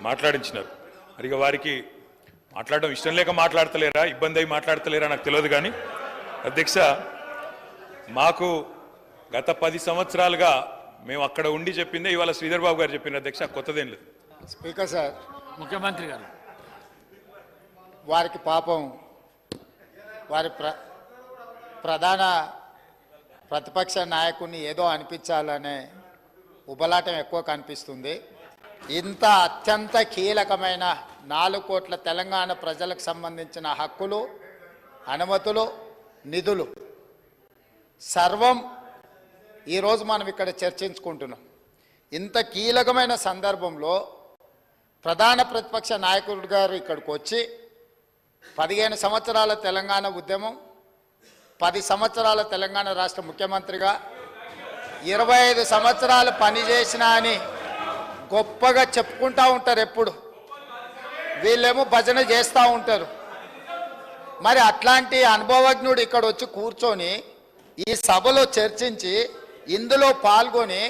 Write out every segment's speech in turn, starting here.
మాట్లాడించినారు. మరి ఇక వారికి మాట్లాడడం ఇష్టం లేక మాట్లాడతలేరా, ఇబ్బంది అయి మాట్లాడతలేరా నాకు తెలియదు. కానీ అధ్యక్ష, మాకు గత 10 సంవత్సరాలుగా మేము అక్కడ ఉండి చెప్పిందే ఇవాళ శ్రీధర్ బాబు గారు చెప్పిన అధ్యక్ష, కొత్తదేం లేదు. స్పీకర్ సార్, ముఖ్యమంత్రి గారు వారికి పాపం వారి ప్రధాన ప్రతిపక్ష నాయకుడిని ఏదో అనిపించాలనే ఉబలాటం ఎక్కువ కనిపిస్తుంది. ఇంత అత్యంత కీలకమైన 4 కోట్ల తెలంగాణ ప్రజలకు సంబంధించిన హక్కులు, అనుమతులు, నిధులు సర్వం ఈరోజు మనం ఇక్కడ చర్చించుకుంటున్నాం. ఇంత కీలకమైన సందర్భంలో ప్రధాన ప్రతిపక్ష నాయకుడు గారు ఇక్కడికి వచ్చి 15 సంవత్సరాల తెలంగాణ ఉద్యమం, 10 సంవత్సరాల తెలంగాణ రాష్ట్ర ముఖ్యమంత్రిగా 25 సంవత్సరాలు పనిచేసిన అని గొప్పగా చెప్పుకుంటూ ఉంటారు. ఎప్పుడు వీళ్ళేమో భజన చేస్తూ ఉంటారు. మరి అట్లాంటి అనుభవజ్ఞుడు ఇక్కడ వచ్చి కూర్చొని ఈ సభలో చర్చించి ఇందులో పాల్గొని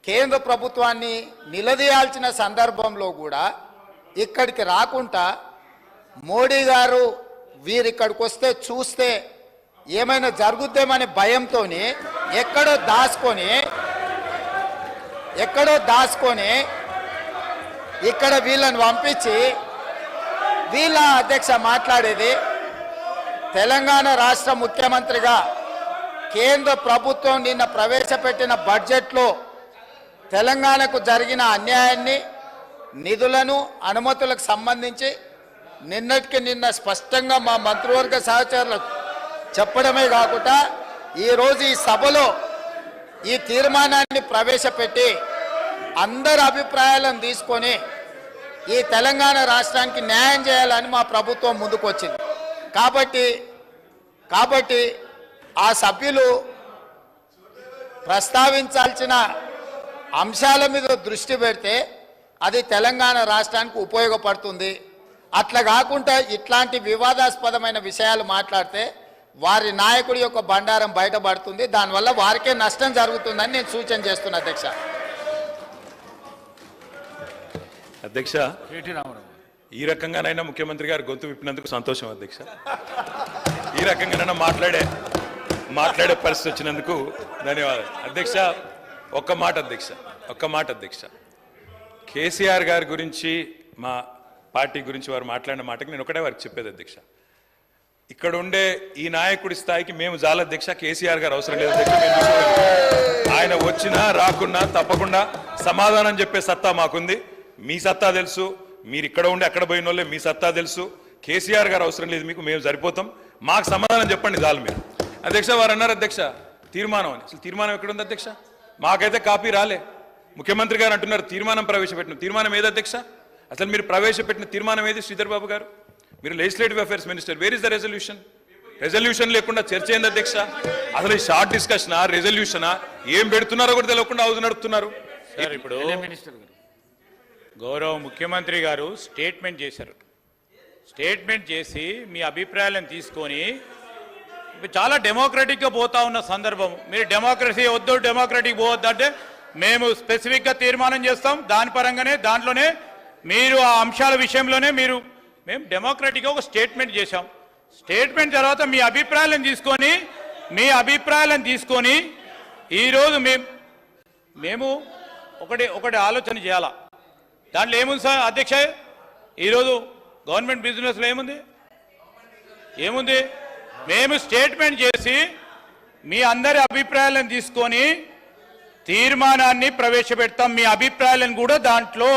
కేంద్ర ప్రభుత్వాన్ని నిలదీయాల్సిన సందర్భంలో కూడా ఇక్కడికి రాకుండా మోడీ గారు వీరిక్కడికి వస్తే చూస్తే ఏమైనా జరుగుద్దేమనే భయంతో ఎక్కడో దాచుకొని ఇక్కడ వీళ్ళని పంపించి వీళ్ళ అధ్యక్ష మాట్లాడేది తెలంగాణ రాష్ట్ర ముఖ్యమంత్రిగా కేంద్ర ప్రభుత్వం నిన్న ప్రవేశపెట్టిన బడ్జెట్లో తెలంగాణకు జరిగిన అన్యాయాన్ని, నిధులను, అనుమతులకు సంబంధించి నిన్నటికి నిన్న స్పష్టంగా మా మంత్రివర్గ సహచరులకు చెప్పడమే కాకుండా ఈరోజు ఈ సభలో ఈ తీర్మానాన్ని ప్రవేశపెట్టి అందరి అభిప్రాయాలను తీసుకొని ఈ తెలంగాణ రాష్ట్రానికి న్యాయం చేయాలని మా ప్రభుత్వం ముందుకు వచ్చింది. కాబట్టి ఆ సభ్యులు ప్రస్తావించాల్సిన అంశాల మీద దృష్టి పెడితే అది తెలంగాణ రాష్ట్రానికి ఉపయోగపడుతుంది. అట్లా కాకుండా ఇట్లాంటి వివాదాస్పదమైన విషయాలు మాట్లాడితే వారి నాయకుడి యొక్క బండారం బయటపడుతుంది. దానివల్ల వారికే నష్టం జరుగుతుందని నేను సూచన చేస్తున్నా అధ్యక్ష. అధ్యక్ష, ఈ రకంగానైనా ముఖ్యమంత్రి గారు గొంతు విప్పినందుకు సంతోషం అధ్యక్ష. ఈ రకంగానైనా మాట్లాడే పరిస్థితి వచ్చినందుకు ధన్యవాదాలు అధ్యక్ష. ఒక్క మాట అధ్యక్ష, కేసీఆర్ గారి గురించి, మా పార్టీ గురించి వారు మాట్లాడిన మాటకి నేను ఒకటే వారికి చెప్పేది అధ్యక్ష, ఇక్కడ ఉండే ఈ నాయకుడి స్థాయికి మేము చాలా అధ్యక్ష, కేసీఆర్ గారు అవసరం లేదు అధ్యక్ష. ఆయన వచ్చినా రాకున్నా తప్పకుండా సమాధానం చెప్పే సత్తా మాకుంది. మీ సత్తా తెలుసు, మీరు ఇక్కడ ఉండి అక్కడ పోయిన వాళ్ళే, మీ సత్తా తెలుసు. కేసీఆర్ గారు అవసరం లేదు మీకు, మేము సరిపోతాం, మాకు సమాధానం చెప్పండి చాలు మీరు అధ్యక్ష. వారు అన్నారు అధ్యక్ష తీర్మానం అని. అసలు తీర్మానం ఎక్కడుంది అధ్యక్ష? మాకైతే కాపీ రాలే. ముఖ్యమంత్రి గారు అంటున్నారు తీర్మానం ప్రవేశపెట్టిన. తీర్మానం ఏది అధ్యక్ష? అసలు మీరు ప్రవేశపెట్టిన తీర్మానం ఏది శ్రీధర్ బాబు గారు? మీరు legislative affairs minister, where is the resolution లేకుండా చర్చ ఏంది అధ్యక్ష? అసలు ఈ షార్ట్ డిస్కషనా, రెజల్యూషనా, ఏం పెడుతున్నారో కూడా తెలియకుండా హౌస్ నడుపుతున్నారు. ఇప్పుడు గౌరవ ముఖ్యమంత్రి గారు స్టేట్మెంట్ చేశారు. స్టేట్మెంట్ చేసి మీ అభిప్రాయాలను తీసుకొని చాలా డెమోక్రటిక్గా పోతా ఉన్న సందర్భం, మీరు డెమోక్రసీ వద్దు, డెమోక్రటిక్ పోవద్దు అంటే మేము స్పెసిఫిక్గా తీర్మానం చేస్తాం. దాని పరంగానే దాంట్లోనే మీరు ఆ అంశాల విషయంలోనే మేము డెమోక్రటిక్గా ఒక స్టేట్మెంట్ చేశాం. స్టేట్మెంట్ తర్వాత మీ అభిప్రాయాలను తీసుకొని ఈరోజు మేము ఒకటి ఆలోచన చేయాలా. దాంట్లో ఏముంది సార్ అధ్యక్ష? ఈరోజు గవర్నమెంట్ బిజినెస్లో ఏముంది? మేము స్టేట్మెంట్ చేసి మీ అందరి అభిప్రాయాలను తీసుకొని తీర్మానాన్ని ప్రవేశపెడతాం. మీ అభిప్రాయాలను కూడా దాంట్లో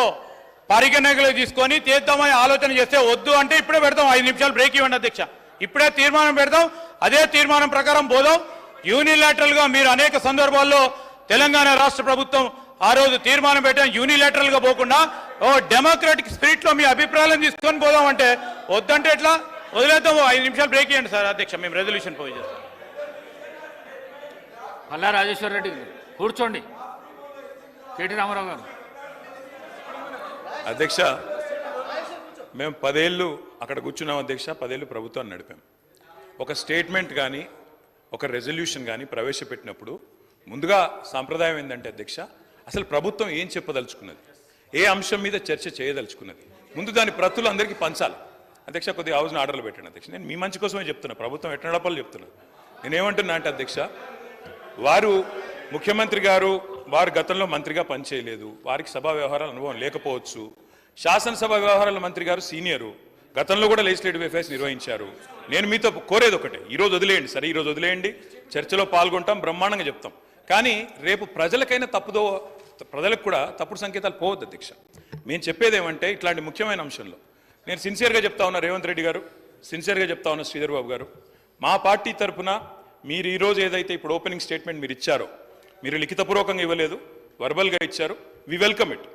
పరిగణనలో తీసుకొని తీద్దామని ఆలోచన చేస్తే వద్దు అంటే ఇప్పుడే పెడతాం. 5 నిమిషాలు బ్రేక్ ఇవ్వండి అధ్యక్ష. ఇప్పుడే తీర్మానం పెడతాం. అదే తీర్మానం ప్రకారం పోదాం. యూనిలాటరల్గా మీరు అనేక సందర్భాల్లో తెలంగాణ రాష్ట్ర ప్రభుత్వం ఆ రోజు తీర్మానం పెట్టాం. యూనిలాటరల్గా పోకుండా డెమోక్రాటిక్ స్పిరిట్లో మీ అభిప్రాయాలను తీసుకొని పోదాం అంటే వద్దంటే ఎట్లా? వదిలేద్దాం. 5 నిమిషాలు బ్రేక్ ఇవ్వండి సార్ అధ్యక్ష, మేము రెజల్యూషన్ పోయి చేస్తాం. పల్లా రాజేశ్వర రెడ్డి కూర్చోండి. కేటీ రామారావు గారు. అధ్యక్ష, మేము 10 ఏళ్ళు అక్కడ కూర్చున్నాం అధ్యక్ష. 10 ఏళ్ళు ప్రభుత్వాన్ని నడిపాం. ఒక స్టేట్మెంట్ కానీ ఒక రెజల్యూషన్ కానీ ప్రవేశపెట్టినప్పుడు ముందుగా సాంప్రదాయం ఏంటంటే అధ్యక్ష, అసలు ప్రభుత్వం ఏం చెప్పదలుచుకున్నది, ఏ అంశం మీద చర్చ చేయదలుచుకున్నది ముందు దాని ప్రతులు అందరికీ పంచాలి. అధ్యక్ష కొద్దిగా హౌస్ని ఆర్డర్లో పెట్టండి అధ్యక్ష. నేను మీ మంచి కోసమే చెప్తున్నా, ప్రభుత్వం ఎట్లా నడపాలో చెప్తున్నా. నేనేమంటున్నా అంటే అధ్యక్ష, వారు ముఖ్యమంత్రి గారు వారు గతంలో మంత్రిగా పనిచేయలేదు, వారికి సభా వ్యవహారాల అనుభవం లేకపోవచ్చు. శాసనసభ వ్యవహారాల మంత్రి గారు సీనియరు, గతంలో కూడా లెజిస్లేటివ్ అఫైర్స్ నిర్వహించారు. నేను మీతో కోరేది ఒకటే, ఈరోజు వదిలేయండి, సరే ఈరోజు వదిలేయండి, చర్చలో పాల్గొంటాం, బ్రహ్మాండంగా చెప్తాం. కానీ రేపు ప్రజలకైనా ప్రజలకు కూడా తప్పుడు సంకేతాలు పోవద్దు అధ్యక్ష. మేము చెప్పేది ఏమంటే ఇట్లాంటి ముఖ్యమైన అంశంలో నేను సిన్సియర్గా చెప్తా ఉన్నా, రేవంత్ రెడ్డి గారు సిన్సియర్గా చెప్తా ఉన్నా, శ్రీధర్ బాబు గారు, మా పార్టీ తరఫున మీరు ఈరోజు ఏదైతే ఇప్పుడు ఓపెనింగ్ స్టేట్మెంట్ మీరు ఇచ్చారో, మీరు లిఖితపూర్వకంగా ఇవ్వలేదు, వర్బల్గా ఇచ్చారు, we welcome it.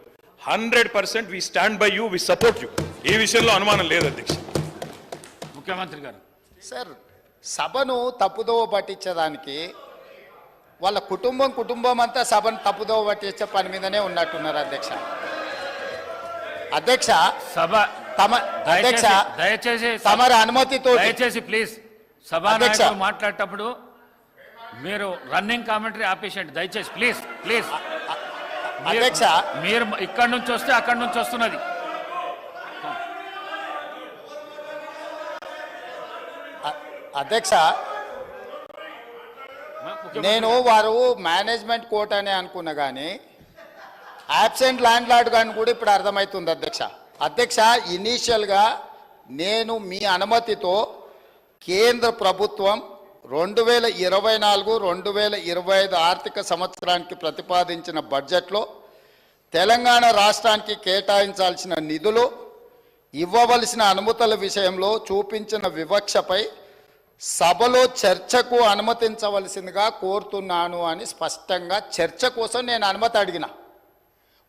100% we stand by you, we support you. ఈ విషయంలో అనుమానం లేదు అధ్యక్ష. ముఖ్యమంత్రి గారు సార్, సభను తప్పుదోవ పట్టించడానికి వాళ్ళ కుటుంబం అంతా సభను తప్పుదోవ పట్టించే పని మీదనే ఉన్నట్టున్నారు అధ్యక్ష. అధ్యక్ష సభ అధ్యక్ష దయచేసి తమరి అనుమతితో దయచేసి ప్లీజ్ సభాధ్యక్షుడు మాట్లాడేటప్పుడు మీరు రన్నింగ్ కామెంటరీ ఆపేసేయండి దయచేసి, ప్లీజ్ ప్లీజ్. అధ్యక్ష మీరు ఇక్కడి నుంచి వస్తే అక్కడి నుంచి వస్తున్నది. అధ్యక్ష, నేను వారు మేనేజ్మెంట్ కోర్ట్ అని అనుకున్నా కానీ యాబ్సెంట్ ల్యాండ్ లార్డ్ కానీ కూడా ఇప్పుడు అర్థమవుతుంది అధ్యక్ష. అధ్యక్ష, ఇనీషియల్గా నేను మీ అనుమతితో కేంద్ర ప్రభుత్వం 2024-2025 ఆర్థిక సంవత్సరానికి ప్రతిపాదించిన బడ్జెట్లో తెలంగాణ రాష్ట్రానికి కేటాయించాల్సిన నిధులు, ఇవ్వవలసిన అనుమతుల విషయంలో చూపించిన వివక్షపై సభలో చర్చకు అనుమతించవలసిందిగా కోరుతున్నాను అని స్పష్టంగా చర్చ కోసం నేను అనుమతి అడిగిన.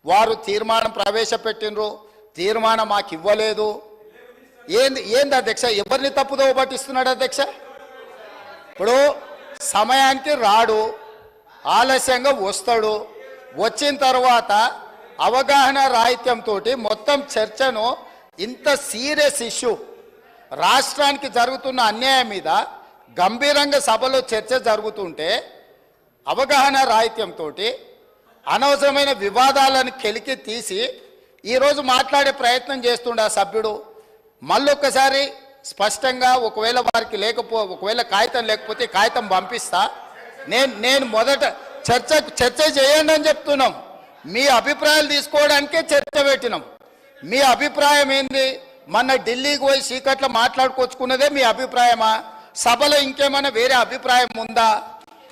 వారు తీర్మానం ప్రవేశపెట్టినరు, తీర్మానం మాకు ఇవ్వలేదు. ఏంది అధ్యక్ష, ఎవరిని తప్పుదోవ పట్టిస్తున్నాడు అధ్యక్ష? ఇప్పుడు సమయానికి రాడు, ఆలస్యంగా వస్తాడు, వచ్చిన తర్వాత అవగాహన రాహిత్యంతో మొత్తం చర్చను, ఇంత సీరియస్ ఇష్యూ రాష్ట్రానికి జరుగుతున్న అన్యాయం మీద గంభీరంగా సభలో చర్చ జరుగుతుంటే అవగాహన రాహిత్యంతో అనవసరమైన వివాదాలను కెలికి తీసి ఈరోజు మాట్లాడే ప్రయత్నం చేస్తుండే ఆ సభ్యుడు. మళ్ళొక్కసారి స్పష్టంగా ఒకవేళ వారికి ఒకవేళ కాగితం లేకపోతే కాగితం పంపిస్తా. నేను మొదట చర్చ చేయండి అని చెప్తున్నాం. మీ అభిప్రాయాలు తీసుకోవడానికే చర్చ పెట్టినాం. మీ అభిప్రాయం ఏంది? మొన్న ఢిల్లీకి పోయి చీకట్లో మాట్లాడుకొచ్చుకున్నదే మీ అభిప్రాయమా? సభలో ఇంకేమైనా వేరే అభిప్రాయం ఉందా?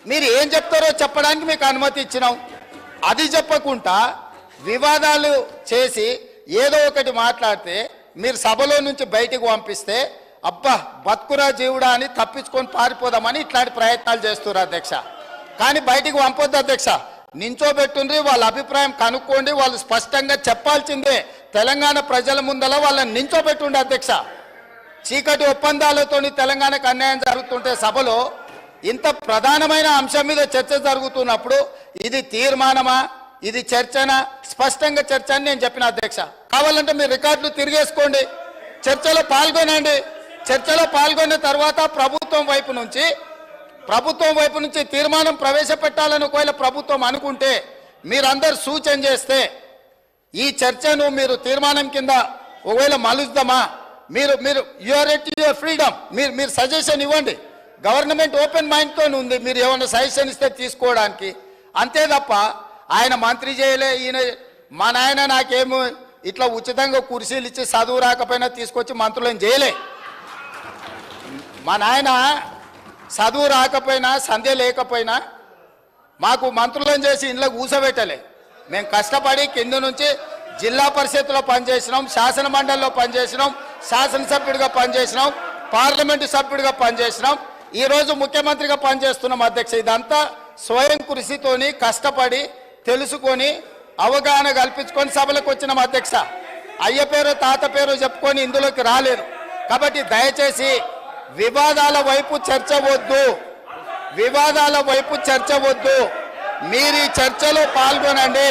మీరు ఏం చెప్తారో చెప్పడానికి మీకు అనుమతి ఇచ్చినాం. అది చెప్పకుండా వివాదాలు చేసి ఏదో ఒకటి మాట్లాడితే మీరు సభలో నుంచి బయటికి పంపిస్తే అబ్బా బతుకురా జీవుడా అని తప్పించుకొని పారిపోదామని ఇట్లాంటి ప్రయత్నాలు చేస్తున్నారు అధ్యక్ష. కానీ బయటికి పంపొద్దు అధ్యక్ష, నించోబెట్టుండ్రి, వాళ్ళ అభిప్రాయం కనుక్కోండి, వాళ్ళు స్పష్టంగా చెప్పాల్సిందే. తెలంగాణ ప్రజల ముందల వాళ్ళని నించోబెట్టుండే అధ్యక్ష. చీకటి ఒప్పందాలతోని తెలంగాణకు అన్యాయం జరుగుతుంటే సభలో ఇంత ప్రధానమైన అంశం మీద చర్చ జరుగుతున్నప్పుడు ఇది తీర్మానమా, ఇది చర్చనా? స్పష్టంగా చర్చ అని నేను చెప్పిన అధ్యక్ష. కావాలంటే మీరు రికార్డులు తిరిగేసుకోండి, చర్చలో పాల్గొనండి. చర్చలో పాల్గొన్న తర్వాత ప్రభుత్వం వైపు నుంచి తీర్మానం ప్రవేశపెట్టాలని ఒకవేళ ప్రభుత్వం అనుకుంటే మీరందరూ సూచన చేస్తే ఈ చర్చను మీరు తీర్మానం కింద ఒకవేళ మలుద్దామా, మీరు యువర్ ఎట్ యువర్ ఫ్రీడమ్, మీరు సజెషన్ ఇవ్వండి. గవర్నమెంట్ ఓపెన్ మైండ్తో ఉంది, మీరు ఏమైనా సజెషన్ ఇస్తే తీసుకోవడానికి. అంతే తప్ప ఆయన మంత్రి చేయలే, ఈయన మా నాయన నాకేమో ఇట్లా ఉచితంగా కుర్చీలు ఇచ్చి చదువు రాకపోయినా తీసుకొచ్చి మంత్రులను చేయలే. మా నాయన చదువు రాకపోయినా సంధ్య లేకపోయినా మాకు మంత్రులను చేసి ఇంట్లో కూసబెట్టలే. మేము కష్టపడి కింద నుంచి జిల్లా పరిషత్లో పనిచేసినాం, శాసన మండలిలో పనిచేసినాం, శాసనసభ్యుడిగా పనిచేసినాం, పార్లమెంటు సభ్యుడిగా పనిచేసినాం, ఈరోజు ముఖ్యమంత్రిగా పనిచేస్తున్నాం అధ్యక్ష. ఇదంతా స్వయం కృషితోని కష్టపడి తెలుసుకొని అవగాహన కల్పించుకొని సభలకు వచ్చినాం అధ్యక్ష. అయ్య పేరు తాత పేరు చెప్పుకొని ఇందులోకి రాలేదు. కాబట్టి దయచేసి వివాదాల వైపు చర్చ వద్దు. మీరు ఈ చర్చలో పాల్గొనండి,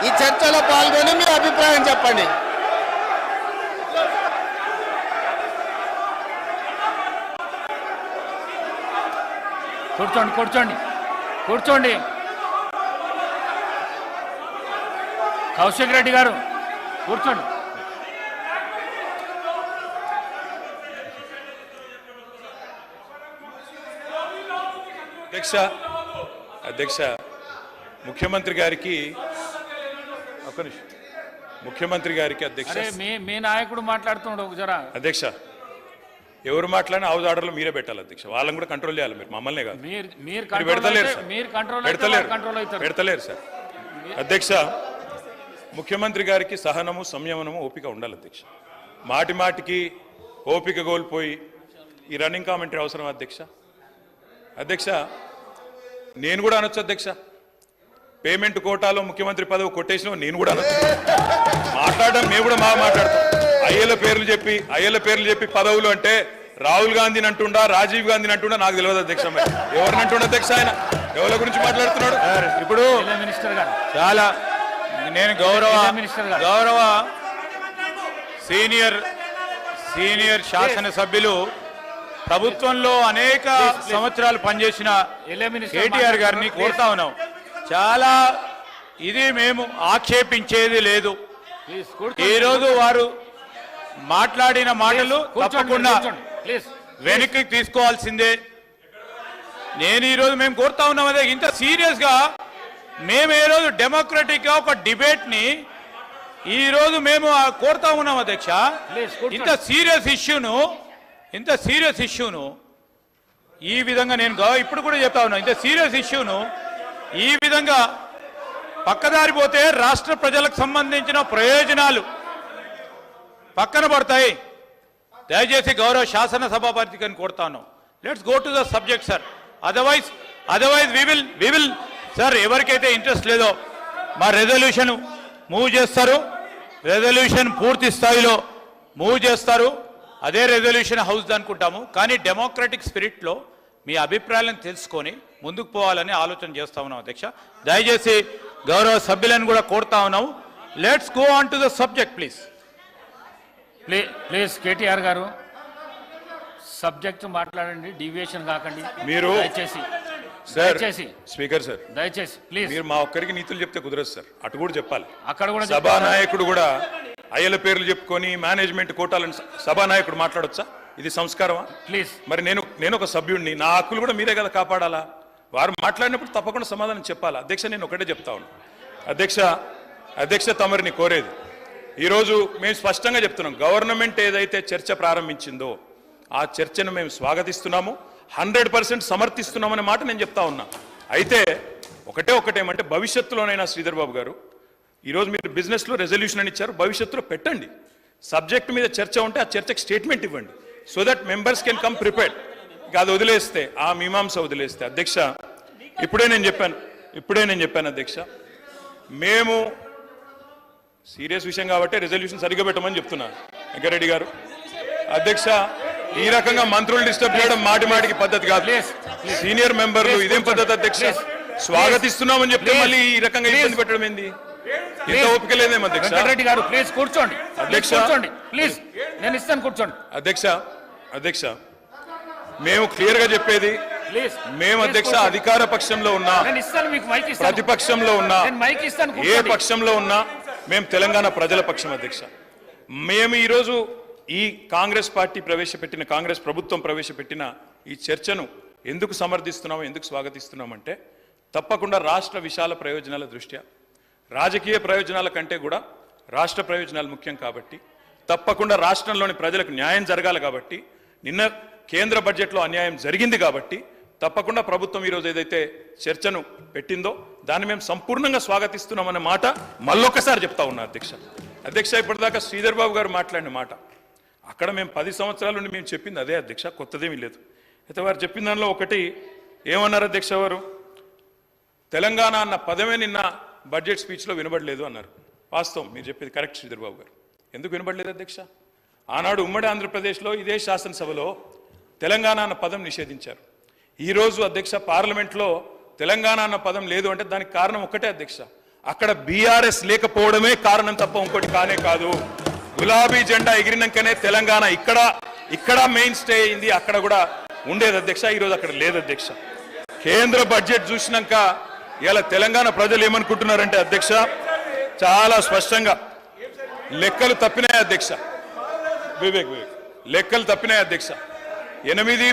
ఈ చర్చలో పాల్గొని మీ అభిప్రాయం చెప్పండి. కూర్చోండి. కౌశిక్ రెడ్డి గారు కూర్చోండి. అధ్యక్ష ముఖ్యమంత్రి గారికి ఒక్క నిమిషం. ముఖ్యమంత్రి గారికి అధ్యక్ష అరే మీ నాయకుడు మాట్లాడుతున్నాడు ఒక జరా. అధ్యక్ష ఎవరు మాట్లాడినా హౌస్ ఆర్డర్లో మీరే పెట్టాలి అధ్యక్ష. వాళ్ళని కూడా కంట్రోల్ చేయాలి మీరు, మమ్మల్నే కాదు. మీరు పెడతలేరు సార్. కంట్రోల్ పెడతలేరు సార్. అధ్యక్ష ముఖ్యమంత్రి గారికి సహనము సంయమనము ఓపిక ఉండాలి అధ్యక్ష. మాటి మాటికి ఓపిక కోల్పోయి ఈ రన్నింగ్ కామెంటరీ అవసరం అధ్యక్ష. అధ్యక్ష నేను కూడా అనొచ్చు అధ్యక్ష, పేమెంట్ కోటాలో ముఖ్యమంత్రి పదవి కొట్టేసిన నేను కూడా అనొచ్చు. మాట్లాడడం మేము కూడా మాట్లాడతాం. అయ్యల పేర్లు చెప్పి పదవులు అంటే రాహుల్ గాంధీని అంటుండా, రాజీవ్ గాంధీని అంటుండా నాకు తెలియదు అధ్యక్ష. ఎవరిని అంటుండ అధ్యక్ష? ఆయన ఎవరి గురించి మాట్లాడుతున్నాడు? ఇప్పుడు మినిస్టర్ గారు చాలా నేను గౌరవ సీనియర్ శాసనసభ్యులు ప్రభుత్వంలో అనేక సంవత్సరాలు పనిచేసిన కేటీఆర్ గారిని కోరుతా ఉన్నాం. చాలా ఇది మేము ఆక్షేపించేది లేదు. ఈరోజు వారు మాట్లాడిన మాటలు తప్పకుండా వెనక్కి తీసుకోవాల్సిందే. నేను ఈరోజు మేము కోరుతా ఉన్నాం అదే, ఇంత సీరియస్ గా మేము ఏ రోజు డెమోక్రటిక్ గా ఒక డిబేట్ ని ఈ రోజు మేము కోరుతా ఉన్నాం అధ్యక్ష. ఇంత సీరియస్ ఇష్యూను ఈ విధంగా నేను ఇప్పుడు కూడా చెప్తా ఉన్నా, ఇంత సీరియస్ ఇష్యూను ఈ విధంగా పక్కదారి పోతే రాష్ట్ర ప్రజలకు సంబంధించిన ప్రయోజనాలు పక్కన పడతాయి. దయచేసి గౌరవ శాసనసభాపతికి అని కోరుతాను, let's go to the subject sir. Otherwise we will sir, ఎవరికైతే ఇంట్రెస్ట్ లేదో మా రెజల్యూషన్ మూవ్ చేస్తారు, రెజల్యూషన్ పూర్తి స్థాయిలో మూవ్ చేస్తారు. అదే రెజల్యూషన్ హౌస్ అనుకుంటాము. కానీ డెమోక్రటిక్ స్పిరిట్లో మీ అభిప్రాయాలను తెలుసుకొని ముందుకు పోవాలని ఆలోచన చేస్తా ఉన్నాం అధ్యక్ష. దయచేసి గౌరవ సభ్యులను కూడా కోరుతా ఉన్నాము, let's go on to the subject please. Please KTR గారు సబ్జెక్ట్ మాట్లాడండి, డీవియేషన్ కాకండి మీరు. దయచేసి స్పీకర్ సార్, దయచేసి ప్లీజ్. మీరు మా ఒక్కరికి నీతులు చెప్తే కుదరదు సార్, అటు కూడా చెప్పాలి. అక్కడ కూడా సభానాయకుడు కూడా అయ్యల పేర్లు చెప్పుకొని మేనేజ్మెంట్ కోటాలను సభానాయకుడు మాట్లాడొచ్చా? ఇది సంస్కారమా? ప్లీజ్. మరి నేను ఒక సభ్యుడిని, నా హక్కులు కూడా మీరే కదా కాపాడాలా? వారు మాట్లాడినప్పుడు తప్పకుండా సమాధానం చెప్పాలా? అధ్యక్ష నేను ఒకటే చెప్తా ఉన్నాను అధ్యక్ష తమరిని కోరేది, ఈరోజు మేము స్పష్టంగా చెప్తున్నాం, గవర్నమెంట్ ఏదైతే చర్చ ప్రారంభించిందో ఆ చర్చను మేము స్వాగతిస్తున్నాము, 100% సమర్థిస్తున్నామనే మాట నేను చెప్తా ఉన్నా. అయితే ఒకటేమంటే భవిష్యత్తులోనైనా శ్రీధర్ బాబు గారు, ఈరోజు మీరు బిజినెస్లో రెజల్యూషన్ అని ఇచ్చారు, భవిష్యత్తులో పెట్టండి. సబ్జెక్ట్ మీద చర్చ ఉంటే ఆ చర్చకు స్టేట్మెంట్ ఇవ్వండి, so that members can come prepared. అది వదిలేస్తే, ఆ మీమాంస వదిలేస్తే అధ్యక్ష, ఇప్పుడే నేను చెప్పాను అధ్యక్ష, మేము సీరియస్ విషయం కాబట్టి రెజల్యూషన్ సరిగ్గా పెట్టమని చెప్తున్నాను వెంకరెడ్డి గారు. అధ్యక్ష ఈ రకంగా మంత్రులు డిస్టర్బ్ చేయడం మాటికి పద్ధతి కాదు. సీనియర్ మెంబర్లు ఇదేం పద్ధతి అధ్యక్ష? స్వాగతిస్తున్నామని చెప్తే మళ్ళీ ఈ రకంగా ఇబ్బంది పెట్టడం ఏంది? ఇంత ఓపిక లేదేమో అధ్యక్ష. రెడ్డి గారు ప్లీజ్ కూర్చోండి. అధ్యక్ష ప్లీజ్, నేను ఇస్తాను కూర్చోండి. అధ్యక్ష మేము క్లియర్ గా చెప్పేది, మేము అధ్యక్ష అధికార పక్షంలో ఉన్నా, ప్రతిపక్షంలో ఉన్నా, ఏ పక్షంలో ఉన్నా మేము తెలంగాణ ప్రజల పక్షం అధ్యక్ష. మేము ఈరోజు ఈ కాంగ్రెస్ ప్రభుత్వం ప్రవేశపెట్టిన ఈ చర్చను ఎందుకు సమర్థిస్తున్నాము, ఎందుకు స్వాగతిస్తున్నామంటే, తప్పకుండా రాష్ట్ర విశాల ప్రయోజనాల దృష్ట్యా, రాజకీయ ప్రయోజనాల కంటే కూడా రాష్ట్ర ప్రయోజనాలు ముఖ్యం కాబట్టి, తప్పకుండా రాష్ట్రంలోని ప్రజలకు న్యాయం జరగాలి కాబట్టి, నిన్న కేంద్ర బడ్జెట్లో అన్యాయం జరిగింది కాబట్టి తప్పకుండా ప్రభుత్వం ఈరోజు ఏదైతే చర్చను పెట్టిందో దాన్ని మేము సంపూర్ణంగా స్వాగతిస్తున్నామన్న మాట మళ్ళొకసారి చెప్తా ఉన్నా అధ్యక్ష. ఇప్పటిదాకా శ్రీధర్ బాబు గారు మాట్లాడిన మాట, అక్కడ మేము 10 సంవత్సరాల నుండి మేము చెప్పింది అదే అధ్యక్ష, కొత్తదేమీ లేదు. అయితే వారు చెప్పిన దానిలో ఒకటి ఏమన్నారు అధ్యక్ష, వారు తెలంగాణ అన్న పదమే నిన్న బడ్జెట్ స్పీచ్లో వినబడలేదు అన్నారు. వాస్తవం, మీరు చెప్పేది కరెక్ట్ శ్రీధర్ బాబు గారు. ఎందుకు వినబడలేదు అధ్యక్ష? ఆనాడు ఉమ్మడి ఆంధ్రప్రదేశ్లో ఇదే శాసనసభలో తెలంగాణ అన్న పదం నిషేధించారు. ఈరోజు అధ్యక్ష పార్లమెంట్లో తెలంగాణ అన్న పదం లేదు అంటే దానికి కారణం ఒకటే అధ్యక్ష, అక్కడ బీఆర్ఎస్ లేకపోవడమే కారణం తప్ప ఇంకోటి కానే కాదు. గులాబీ జెండా ఎగిరినాకనే తెలంగాణ ఇక్కడ మెయిన్ స్టే అయింది, అక్కడ కూడా ఉండేది అధ్యక్ష. ఈరోజు అక్కడ లేదు అధ్యక్ష. కేంద్ర బడ్జెట్ చూసినాక ఇలా తెలంగాణ ప్రజలు ఏమనుకుంటున్నారంటే అధ్యక్ష, చాలా స్పష్టంగా లెక్కలు తప్పినాయి అధ్యక్ష. వివేక్ లెక్కలు తప్పినాయి అధ్యక్ష. 8